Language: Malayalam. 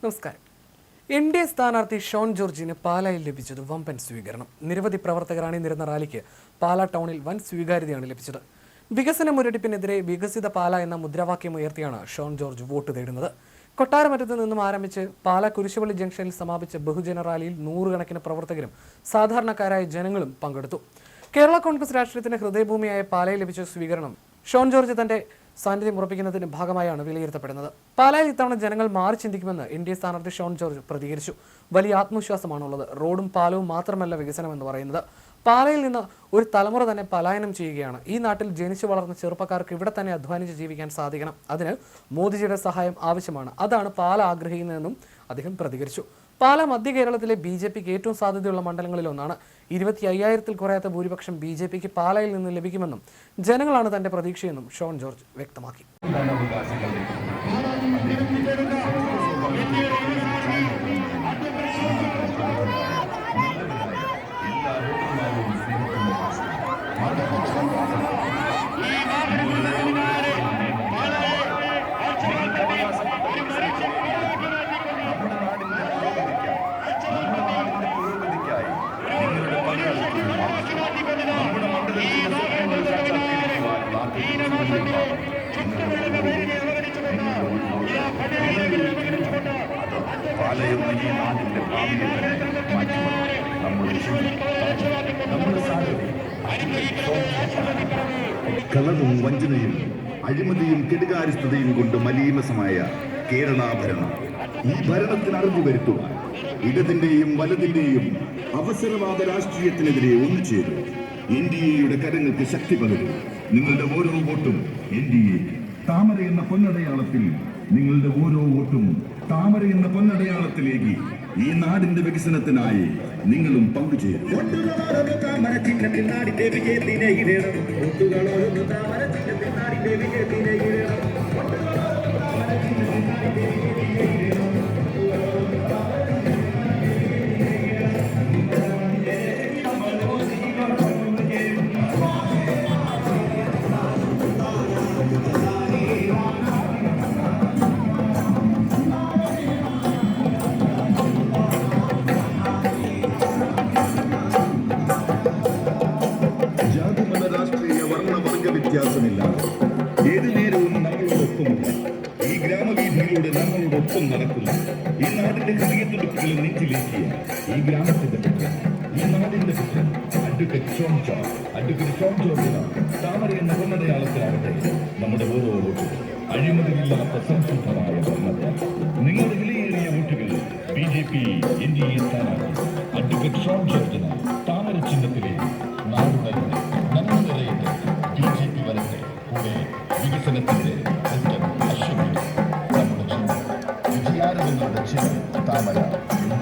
നമസ്കാരം. എൻ.ഡി.എ സ്ഥാനാർത്ഥി ഷോൺ ജോർജിന് പാലായിൽ ലഭിച്ചത് വമ്പൻ സ്വീകരണം. നിരവധി പ്രവർത്തകർ അണിനിരന്ന റാലിക്ക് പാലാ ടൗണിൽ വൻ സ്വീകാര്യതയാണ് ലഭിച്ചത്. വികസന മുരടിപ്പിനെതിരെ വികസിത പാല എന്ന മുദ്രാവാക്യം ഉയർത്തിയാണ് ഷോൺ ജോർജ് വോട്ട് തേടുന്നത്. കൊട്ടാരമറ്റത്ത് നിന്നും ആരംഭിച്ച് പാലാ കുരിശുപള്ളി ജംഗ്ഷനിൽ സമാപിച്ച ബഹുജന റാലിയിൽ നൂറുകണക്കിന് പ്രവർത്തകരും സാധാരണക്കാരായ ജനങ്ങളും പങ്കെടുത്തു. കേരള കോൺഗ്രസ് രാഷ്ട്രീയത്തിന് ഹൃദയഭൂമിയായ പാലയിൽ ലഭിച്ച സ്വീകരണം ഷോൺ ജോർജ് തന്റെ സാന്നിധ്യം ഉറപ്പിക്കുന്നതിന്റെ ഭാഗമായാണ് വിലയിരുത്തപ്പെടുന്നത്. പാലായിൽ ഇത്തവണ ജനങ്ങൾ മാറി ചിന്തിക്കുമെന്ന് എൻ.ഡി.എ സ്ഥാനാർത്ഥി ഷോൺ ജോർജ് പ്രതികരിച്ചു. വലിയ ആത്മവിശ്വാസമാണുള്ളത്. റോഡും പാലവും മാത്രമല്ല വികസനം എന്ന് പറയുന്നത്. പാലയിൽ നിന്ന് ഒരു തലമുറ തന്നെ പലായനം ചെയ്യുകയാണ്. ഈ നാട്ടിൽ ജനിച്ചു വളർന്ന ചെറുപ്പക്കാർക്ക് ഇവിടെ തന്നെ അധ്വാനിച്ച് ജീവിക്കാൻ സാധിക്കണം. അതിന് മോദിജിയുടെ സഹായം ആവശ്യമാണ്. അതാണ് പാല ആഗ്രഹിക്കുന്നതെന്നും അദ്ദേഹം പ്രതികരിച്ചു. പാല മധ്യ കേരളത്തിലെ ബി.ജെ.പിക്ക് ഏറ്റവും സാധ്യതയുള്ള മണ്ഡലങ്ങളിലൊന്നാണ്. 25,000-ൽ കുറയാത്ത ഭൂരിപക്ഷം ബി.ജെ.പിക്ക് പാലയിൽ നിന്ന് ലഭിക്കുമെന്നും ജനങ്ങളാണ് തന്റെ പ്രതീക്ഷയെന്നും ഷോൺ ജോർജ് വ്യക്തമാക്കി. കളവും വഞ്ചനയും അഴിമതിയും കെടുകാര്യസ്ഥതയും കൊണ്ട് മലീമസമായ കേരളാഭരണം ഈ ഭരണത്തിന് അറിഞ്ഞു വരുത്തുവാൻ ഇടതിന്റെയും വലതിന്റെയും അവസരവാദ രാഷ്ട്രീയത്തിനെതിരെ ഒന്നുചേരും. എൻ.ഡി.എയുടെ കരങ്ങൾക്ക് ശക്തി പകരും. നിങ്ങളുടെ ഓരോ വോട്ടും എൻ.ഡി.എ. താമര എന്ന പൊന്നടയാളത്തിൽ നിങ്ങളുടെ ഓരോ വോട്ടും താമര എന്ന പൊന്നടയാളത്തിലേക്ക് ഈ നാടിന്റെ വികസനത്തിനായി നിങ്ങളും പങ്കുചേരും. വ്യത്യാസമില്ലാതെ ഏതു നേരവും നമ്മളോടൊപ്പമില്ല. ഈ ഗ്രാമവീഥിയിലൂടെ നമ്മളോടൊപ്പം നടക്കുന്നു. ഈ നാടിന്റെ ഹൃദയത്തുടുക്കുകൾ നെഞ്ചിലേക്കിയ ഈ ഗ്രാമത്തിന്റെ പുത്രൻ, ഈ നാടിന്റെ പുത്രൻ അഡ്വക്കേറ്റ് ഷോൺ ജോർജിന് താമര എന്ന പൊന്നടയാളത്തിലാകട്ടെ നമ്മുടെ ഓരോ വോട്ടുകൾ അഴിമതിയില്ലാത്ത സംശുദ്ധമായ പൊന്നടയാളം. നിങ്ങളുടെ വിലയേറിയ വോട്ടുകൾ ബി.ജെ.പി. എൻ.ഡി.എ സ്ഥാനാർത്ഥി അഡ്വക്കേറ്റ് ഷോൺ ജോർജിന് താമര ചിഹ്നത്തിലെ നാടുകളുടെ നന്മ നിറയുടെ ബി.ജെ.പി. വരട്ടെ. കൂടെ വികസനത്തിന്റെ നമ്മുടെ ചിഹ്നം വിജയാരവങ്ങളുടെ ചിഹ്നം താമര എന്നും